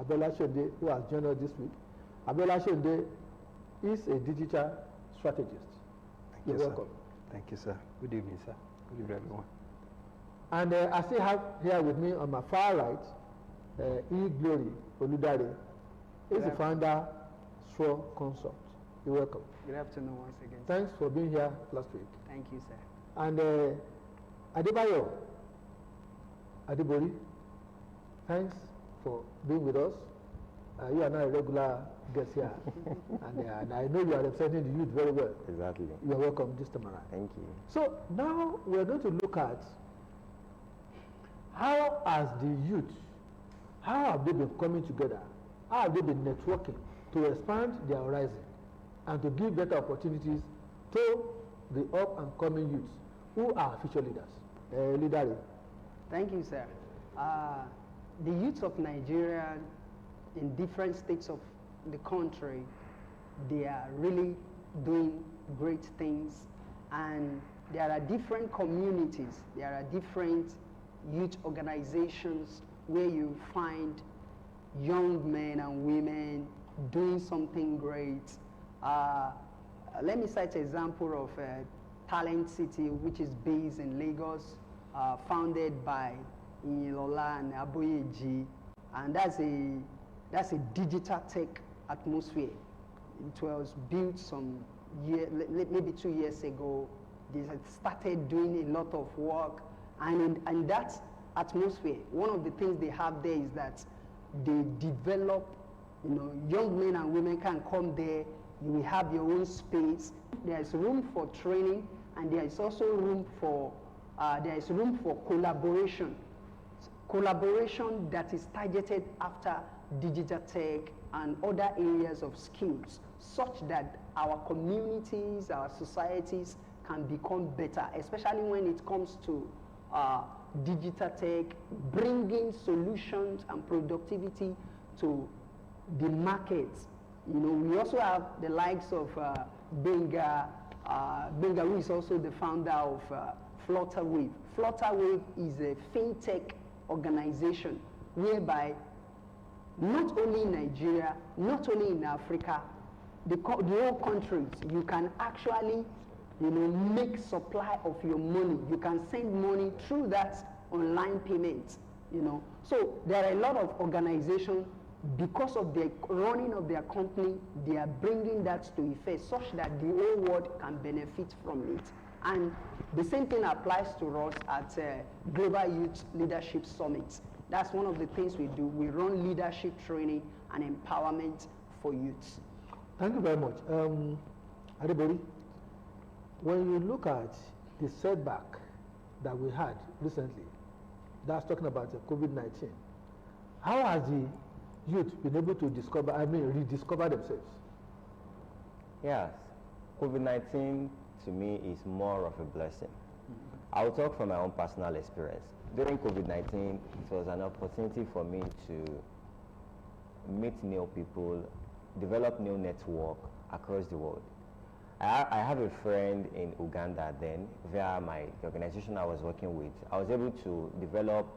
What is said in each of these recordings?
Abiola Shende, who has joined us this week. Abiola Shende is a digital strategist. You're welcome. Thank you, sir. Good evening, sir. Good evening, everyone. And I still have here with me on my far right, E-Glory Oludare. He's the founder, SWOR Consult. You're welcome. Good afternoon once again. Thanks for being here last week. Thank you, sir. And Adebayo Adebori, thanks for being with us. You are now a regular guest here, and I know you are representing the youth very well. Exactly. You are welcome this time around. Thank you. So now we are going to look at how as the youth, how have they been coming together? How have they been networking to expand their horizon and to give better opportunities to the up and coming youths who are future leaders? Leader. Thank you, sir. The youth of Nigeria in different states of the country, they are really doing great things, and there are different communities, there are different youth organizations where you find young men and women doing something great. Let me cite an example of Talent City, which is based in Lagos, founded by Inilola and Aboyeji, and that's a digital tech atmosphere. It was built some maybe 2 years ago. They had started doing a lot of work, and in that atmosphere, one of the things they have there is that they develop, young men and women can come there. You will have your own space. There is room for training, and there is also room for collaboration. Collaboration that is targeted after digital tech and other areas of skills, such that our communities, our societies can become better, especially when it comes to digital tech, bringing solutions and productivity to the markets. We also have the likes of Benga, who is also the founder of Flutterwave. Flutterwave is a fintech organization whereby not only in Nigeria, not only in Africa, the whole countries, you can actually make supply of your money. You can send money through that online payment. So there are a lot of organizations, because of the running of their company, they are bringing that to effect such that the whole world can benefit from it. And the same thing applies to us at Global Youth Leadership Summit. That's one of the things we do. We run leadership training and empowerment for youths. Thank you very much. Adebori, when you look at the setback that we had recently, that's talking about COVID-19, how has the youth been able to rediscover themselves? Yes, COVID-19 to me is more of a blessing. I'll talk from my own personal experience. During COVID-19, it was an opportunity for me to meet new people, develop new network across the world. I have a friend in Uganda then, via the organization I was working with. I was able to develop,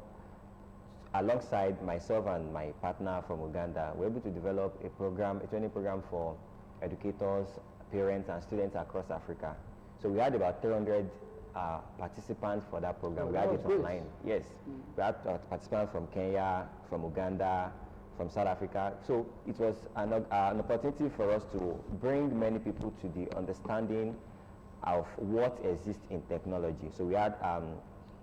alongside myself and my partner from Uganda, we were able to develop a training program for educators, parents, and students across Africa. So we had about 300 participants for that program. We had it online. Yes, we had participants from Kenya, from Uganda, from South Africa. So it was an opportunity for us to bring many people to the understanding of what exists in technology. So we had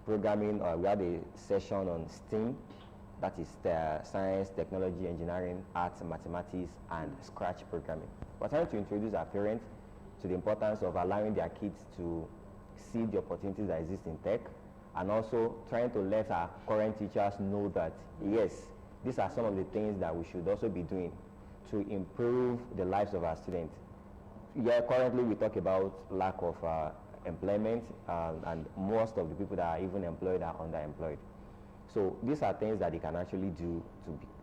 programming, we had a session on STEAM, that is science, technology, engineering, arts, mathematics, and Scratch programming. We're trying to introduce our parents to the importance of allowing their kids to see the opportunities that exist in tech, and also trying to let our current teachers know that, yes, these are some of the things that we should also be doing to improve the lives of our students. Yeah, currently we talk about lack of employment, and most of the people that are even employed are underemployed. So these are things that they can actually do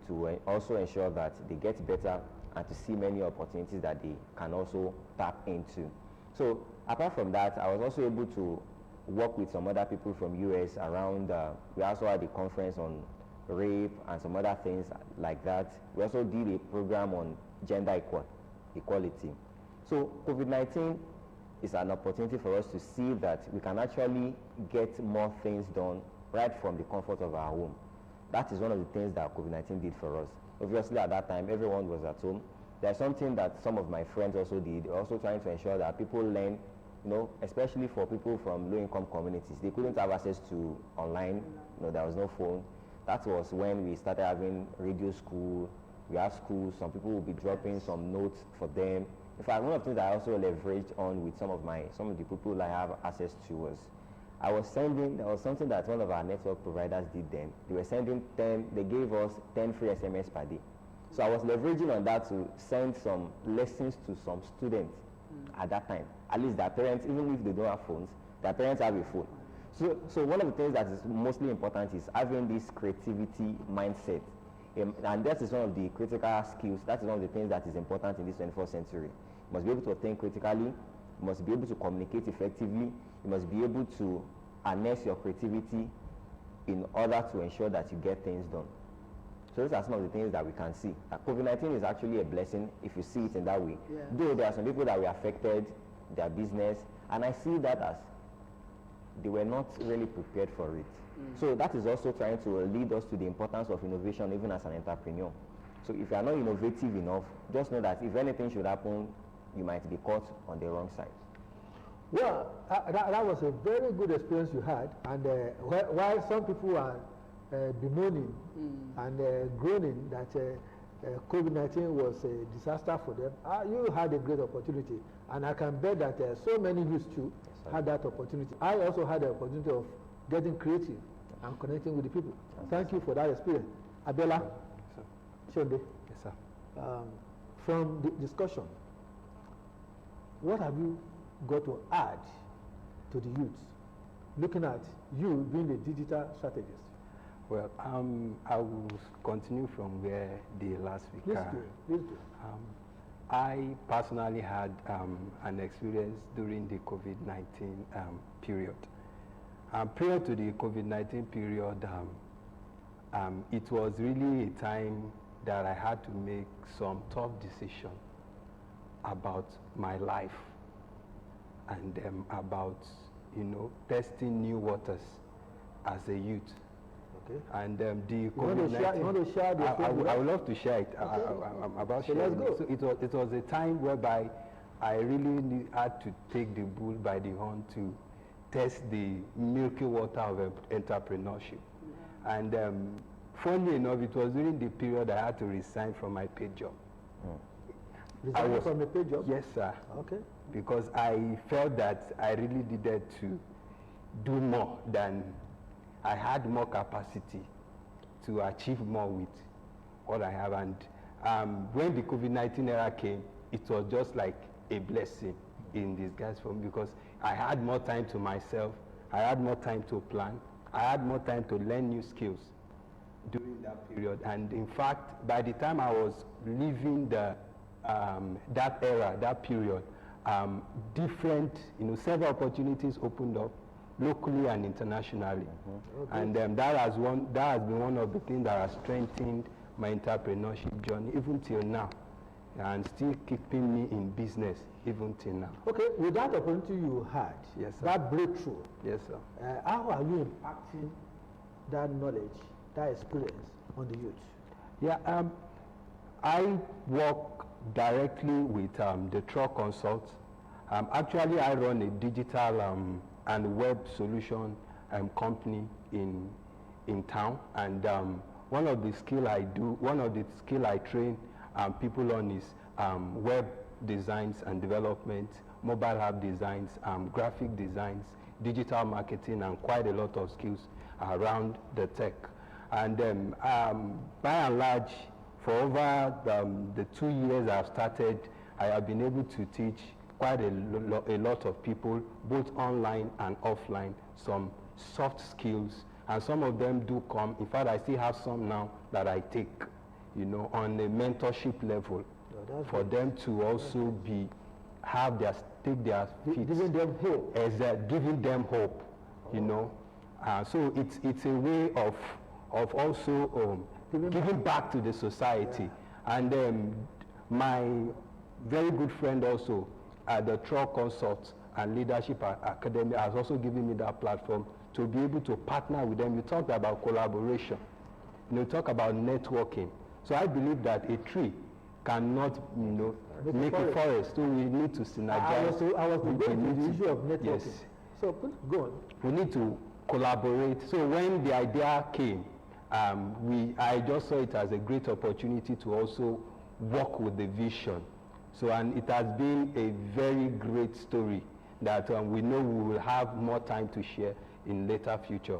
to also ensure that they get better and to see many opportunities that they can also tap into. So apart from that, I was also able to work with some other people from US around, we also had a conference on rape and some other things like that. We also did a program on gender equality. So COVID-19 is an opportunity for us to see that we can actually get more things done right from the comfort of our home. That is one of the things that COVID-19 did for us. Obviously, at that time, everyone was at home. There's something that some of my friends also did, also trying to ensure that people learn, especially for people from low-income communities. They couldn't have access to online, there was no phone. That was when we started having radio school. We have schools, some people will be dropping some notes for them. In fact, one of the things I also leveraged on with some of the people I have access to was, there was something that one of our network providers did then. They gave us 10 free SMS per day. So I was leveraging on that to send some lessons to some students at that time. At least their parents, even if they don't have phones, their parents have a phone. So one of the things that is mostly important is having this creativity mindset. And that is one of the critical skills. That is one of the things that is important in this 21st century. You must be able to think critically. You must be able to communicate effectively. You must be able to harness your creativity in order to ensure that you get things done. So those are some of the things that we can see. That COVID-19 is actually a blessing if you see it in that way. Yeah. Though there are some people that were affected, their business, and I see that as they were not really prepared for it. So that is also trying to lead us to the importance of innovation even as an entrepreneur. So if you are not innovative enough, just know that if anything should happen, you might be caught on the wrong side. Well, that was a very good experience you had, and while some people are bemoaning and groaning that COVID-19 was a disaster for them, you had a great opportunity, and I can bet that so many youths too had that opportunity. I also had the opportunity of getting creative and connecting with the people. Thank you for that experience. Abiola, Shonde, Yes, sir. from the discussion, what have you got to add to the youth, looking at you being the digital strategist? Well, I will continue from where the last speaker. Please do. I personally had an experience during the COVID-19 period. Prior to the COVID-19 period, it was really a time that I had to make some tough decisions about my life and about, testing new waters as a youth. Okay. And the You COVID-19. want to share the I would love to share it. I'm about So sharing let's go. it. So it was a time whereby I really had to take the bull by the horn to test the milky water of entrepreneurship. And funnily enough, it was during the period I had to resign from my paid job. Resigning from a paid job? Yes, sir. Okay. Because I felt that I really needed to do more than I had more capacity to achieve more with what I have. And when the COVID-19 era came, it was just like a blessing in disguise for me, because I had more time to myself, I had more time to plan, I had more time to learn new skills during that period. And in fact, by the time I was leaving that era, that period, different, several opportunities opened up locally and internationally. Okay. And that has been one of the things that has strengthened my entrepreneurship journey even till now, and still keeping me in business even till now. Okay, with that opportunity you had, Yes, sir. that breakthrough, Yes, sir. how are you impacting that knowledge, that experience on the youth? Yeah, I work directly with the Truck Consult. Actually, I run a digital and web solution company in town, and one of the skill I train people on is web designs and development, mobile app designs, graphic designs, digital marketing, and quite a lot of skills around the tech. And by and large, for over the 2 years I've started, I have been able to teach quite a lot of people, both online and offline, some soft skills, and some of them do come. In fact, I still have some now that I take, on a mentorship level, for them to also take their feet. Giving them hope. As giving them hope, So it's a way of of also giving back to the society. And my very good friend also at the Truck Consult and Leadership Academy has also given me that platform to be able to partner with them. You talked about collaboration, you talk about networking. So I believe that a tree cannot, make a forest. So we need to synergize. I was debating the issue of networking. Yes. So go on. We need to collaborate. So when the idea came, I just saw it as a great opportunity to also work with the vision. So, and it has been a very great story that we know we will have more time to share in later future.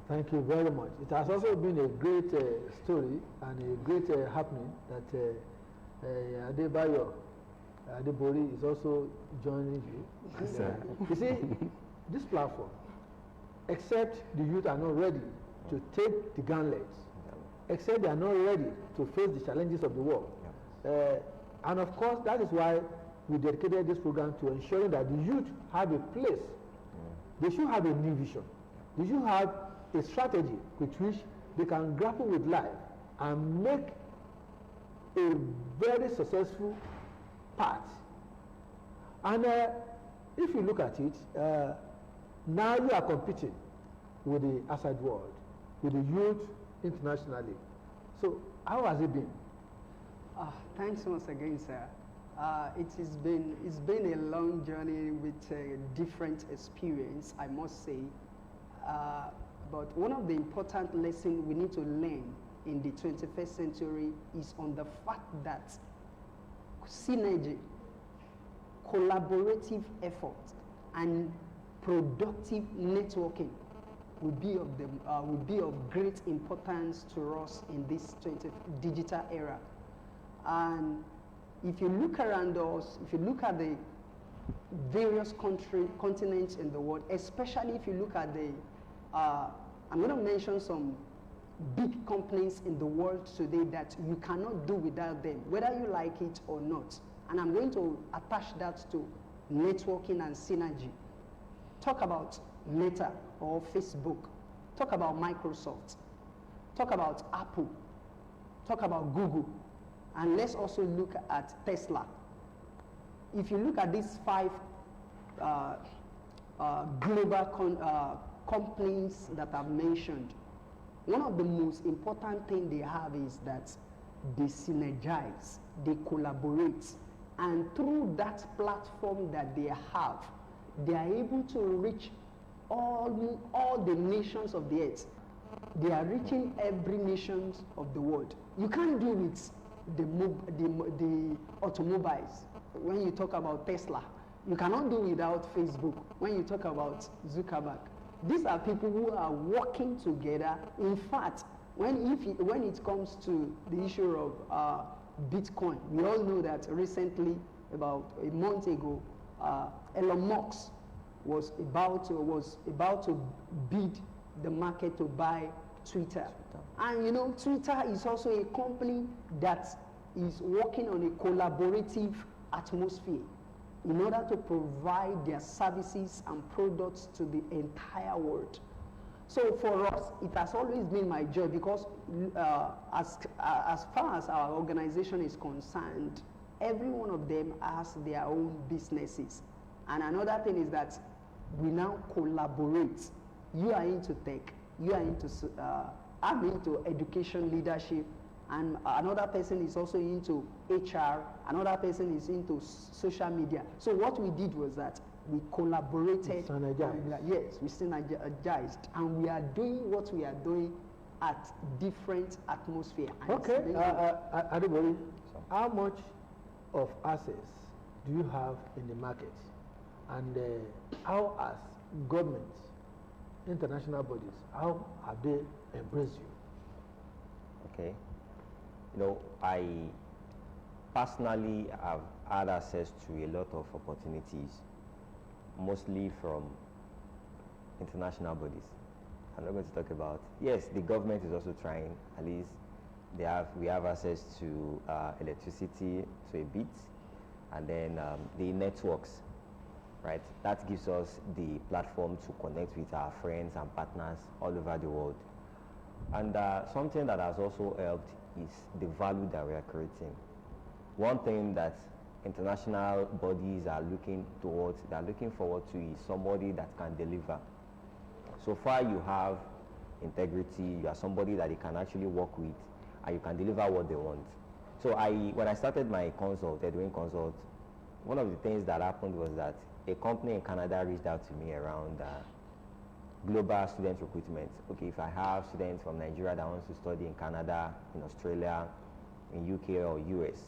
Thank you very much. It has also been a great story and a great happening that Adebayo Adebori is also joining you. Yes, sir. You see, this platform, except the youth are not ready to take the gauntlets, except they are not ready to face the challenges of the world. And of course, that is why we dedicated this program to ensuring that the youth have a place. They should have a new vision. They should have a strategy with which they can grapple with life and make a very successful path. And if you look at it, now you are competing with the outside world, with the youth internationally. So how has it been? Thanks once again, sir. It's been a long journey with a different experience, I must say. But one of the important lessons we need to learn in the 21st century is on the fact that synergy, collaborative effort, and productive networking will be of great importance to us in this digital era. And if you look around us, if you look at the various continents in the world, especially if you look at the, I'm going to mention some big companies in the world today that you cannot do without them, whether you like it or not. And I'm going to attach that to networking and synergy. Talk about Meta or Facebook. Talk about Microsoft. Talk about Apple. Talk about Google. And let's also look at Tesla. If you look at these 5 global companies that I've mentioned, one of the most important things they have is that they synergize, they collaborate, and through that platform that they have, they are able to reach all the nations of the earth. They are reaching every nation of the world. You can't do it the automobiles. When you talk about Tesla, you cannot do without Facebook. When you talk about Zuckerberg, these are people who are working together. In fact, when it comes to the issue of Bitcoin, we all know that recently, about a month ago, Elon Musk was about to bid the market to buy Twitter. And Twitter is also a company that is working on a collaborative atmosphere in order to provide their services and products to the entire world. So for us, it has always been my joy because as far as our organization is concerned, every one of them has their own businesses. And another thing is that we now collaborate. You are into tech, you are into I'm into education leadership, and another person is also into HR, another person is into social media. So what we did was that we collaborated. Yes, we synergized, and we are doing what we are doing at different atmosphere. Okay, Adebori, how much of assets do you have in the market? And how has government, international bodies, how have they embraced you? Okay. I personally have had access to a lot of opportunities, mostly from international bodies. I'm not going to talk about, yes, the government is also trying, at least we have access to electricity to a bit, and then the networks, right? That gives us the platform to connect with our friends and partners all over the world. And something that has also helped is the value that we are creating. One thing that international bodies are looking towards, they are looking forward to, is somebody that can deliver. So far you have integrity, you are somebody that they can actually work with, and you can deliver what they want. So when I started my consult, Edwin Consult, one of the things that happened was that a company in Canada reached out to me around global student recruitment. Okay, if I have students from Nigeria that wants to study in Canada, in Australia, in UK or US,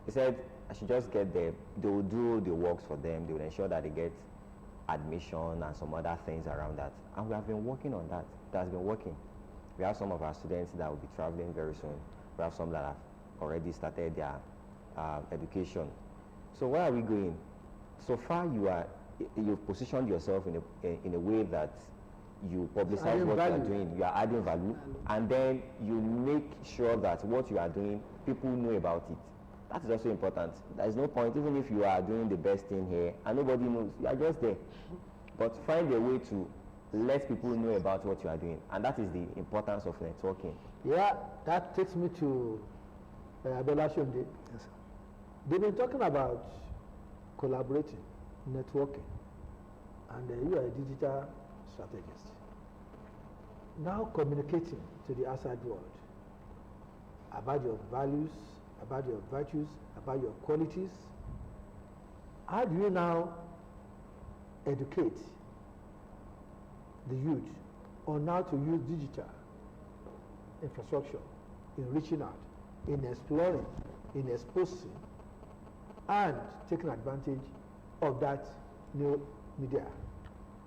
they said I should just get there. They will do the works for them. They will ensure that they get admission and some other things around that. And we have been working on that. That's been working. We have some of our students that will be traveling very soon. We have some that have already started their education. So where are we going? So far you've positioned yourself in a way that you publicize what you are doing, you are adding value, and then you make sure that what you are doing, people know about it. That is also important. There is no point, even if you are doing the best thing here and nobody knows, you are just there. But find a way to let people know about what you are doing, and that is the importance of networking. Yeah, that takes me to Abiola Shomde. Yes, sir. They've been talking about collaborating, networking, and you are a digital strategist. Now communicating to the outside world about your values, about your virtues, about your qualities. How do you now educate the youth on how to use digital infrastructure in reaching out, in exploring, in exposing, and taking advantage of that new media?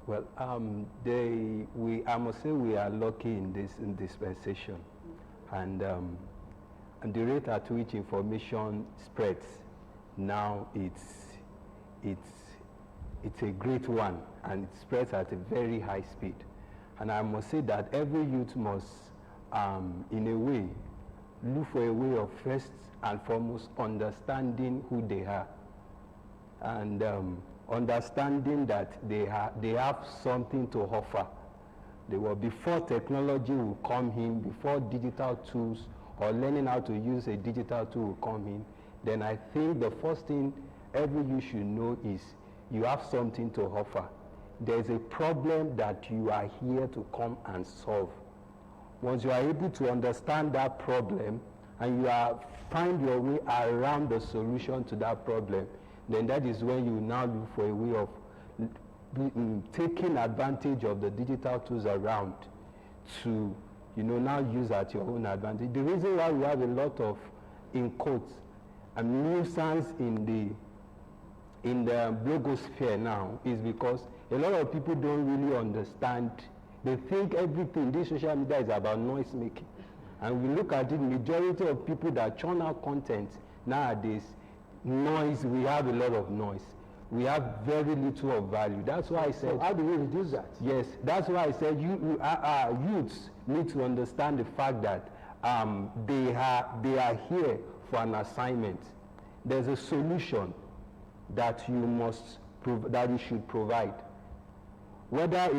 Well, I must say we are lucky in this dispensation, and the rate at which information spreads now, it's a great one, and it spreads at a very high speed. And I must say that every youth must, in a way, look for a way of first and foremost understanding who they are, and understanding that they have something to offer. Before technology will come in, before digital tools or learning how to use a digital tool will come in, then I think the first thing every youth should know is you have something to offer. There's a problem that you are here to come and solve. Once you are able to understand that problem and you find your way around the solution to that problem, then that is when you now look for a way of taking advantage of the digital tools around to, now use at your own advantage. The reason why we have a lot of, in quotes, a nuisance in the blogosphere now is because a lot of people don't really understand. They think everything, this social media is about noise making. And we look at it, majority of people that churn out content nowadays, noise, we have a lot of noise. We have very little of value. That's why I said... So how do we reduce that? Yes, that's why I said youths need to understand the fact that they are here for an assignment. There's a solution that you should provide. Whether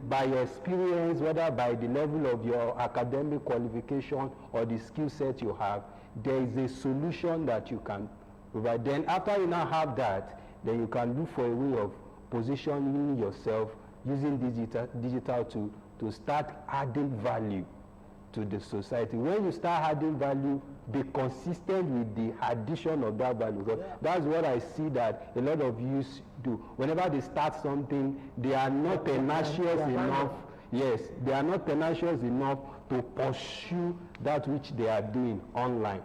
by your experience, whether by the level of your academic qualification or the skill set you have, there is a solution that you can provide. Then after you now have that, then you can look for a way of positioning yourself using digital to start adding value to the society. When you start adding value, be consistent with the addition of that value. Because that's what I see that a lot of youth do. Whenever they start something, they are not tenacious enough. Yes, they are not tenacious enough to pursue that which they are doing online.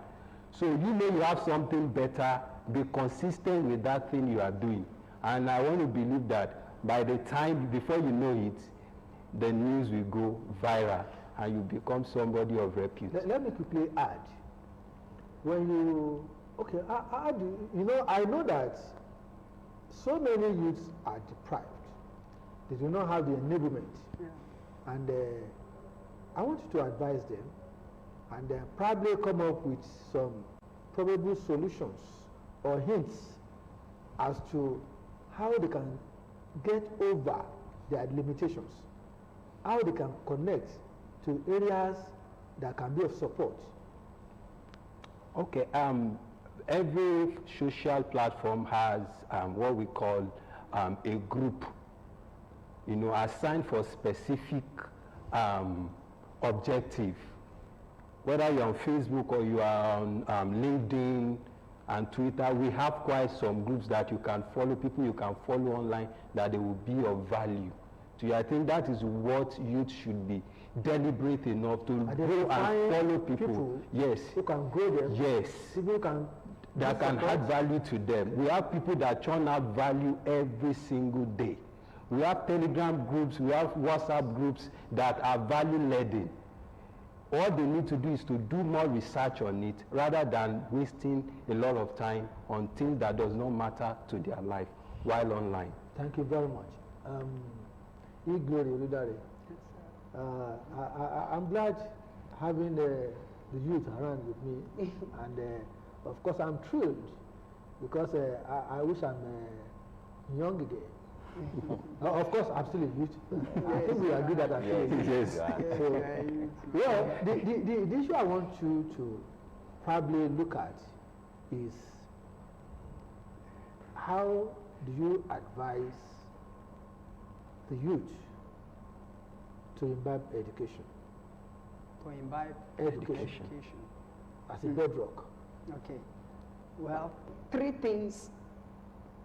So you have something better, be consistent with that thing you are doing. And I want to believe that by the time, before you know it, the news will go viral and you become somebody of repute. Let me quickly add. When you, I know that so many youths are deprived. They do not have the enablement. Yeah. And I want you to advise them and probably come up with some probable solutions or hints as to how they can get over their limitations, how they can connect to areas that can be of support? Okay, every social platform has what we call a group, assigned for specific objective. Whether you're on Facebook or you are on LinkedIn and Twitter, we have quite some groups that you can follow, people you can follow online, that they will be of value to you. I think that is what youth should be deliberate enough to go and follow people. Yes. Who can grow them. Yes. People can that can add value to them. We have people that churn out value every single day. We have Telegram groups, we have WhatsApp groups that are value-laden. All they need to do is to do more research on it rather than wasting a lot of time on things that does not matter to their life while online. Thank you very much. Iglory Oludare. I'm glad having the youth around with me, and of course I'm thrilled because I wish I'm young again. Of course I'm still a youth. I think we agree that I'm still a youth. Yes. So, well, the issue I want you to probably look at is how do you advise the youth to imbibe education? To imbibe Education. As a bedrock. Okay. Well, 3 things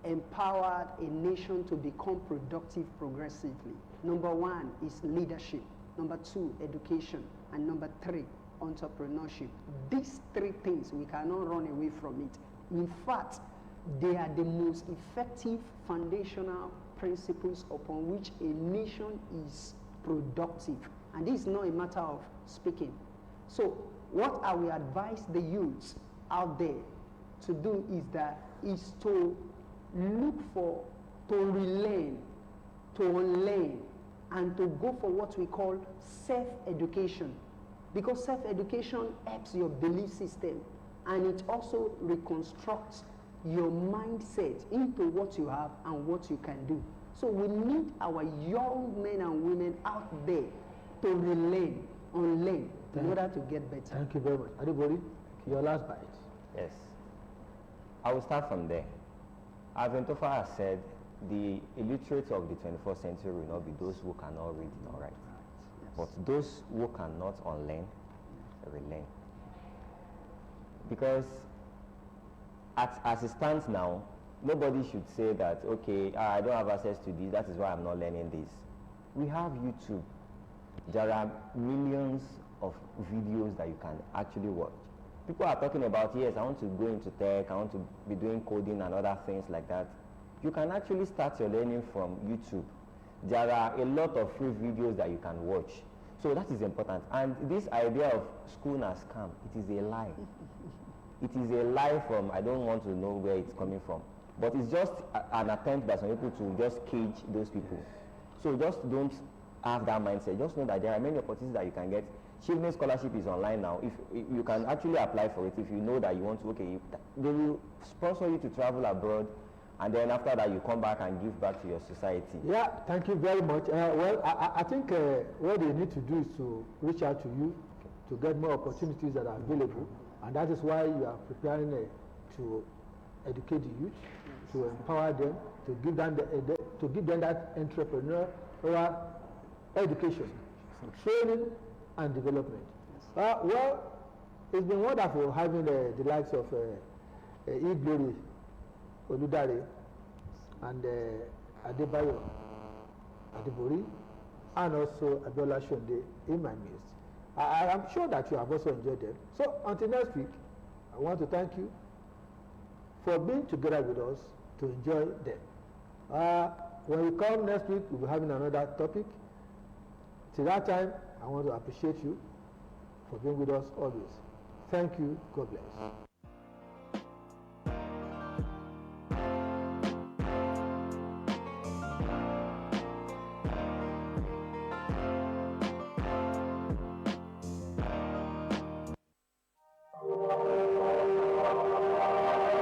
empowered a nation to become productive progressively. Number 1 is leadership. Number 2, education. And number 3, entrepreneurship. These 3 things, we cannot run away from it. In fact, they are the most effective foundational principles upon which a nation is productive. And this is not a matter of speaking. So what I will advise the youths out there to do is to look for, to relearn, to unlearn, and to go for what we call self-education. Because self-education helps your belief system, and it also reconstructs your mindset into what you have and what you can do. So we need our young men and women out there to relearn, unlearn, in order to get better. Thank you very much. Adibori, your last bite. Yes. I will start from there. As Ventofa has said, the illiterate of the 21st century will not be those who cannot read nor write, but those who cannot unlearn, relearn. Because as it stands now, nobody should say that, okay, I don't have access to this, that is why I'm not learning this. We have YouTube. There are millions of videos that you can actually watch. People are talking about, yes, I want to go into tech, I want to be doing coding and other things like that. You can actually start your learning from YouTube. There are a lot of free videos that you can watch. So that is important. And this idea of school as scam, it is a lie. It is a lie from, I don't want to know where it's coming from. But it's just an attempt by some people to just cage those people. So just don't have that mindset. Just know that there are many opportunities that you can get. Children's scholarship is online now. If you can actually apply for it, if you know that you want to, okay, they will sponsor you to travel abroad, and then after that you come back and give back to your society. Yeah, thank you very much. Well, I think what they need to do is to reach out to you to get more opportunities that are available, and that is why you are preparing to educate the youth, to empower them, to give them that entrepreneurial education, training, and development. Well, it's been wonderful having the likes of Iglory Oludare and Adebayo Adibori, and also Abiola Shonde in my midst. I am sure that you have also enjoyed them. So until next week, I want to thank you for being together with us to enjoy them. When we come next week, we'll be having another topic. Till that time, I want to appreciate you for being with us always. Thank you. God bless.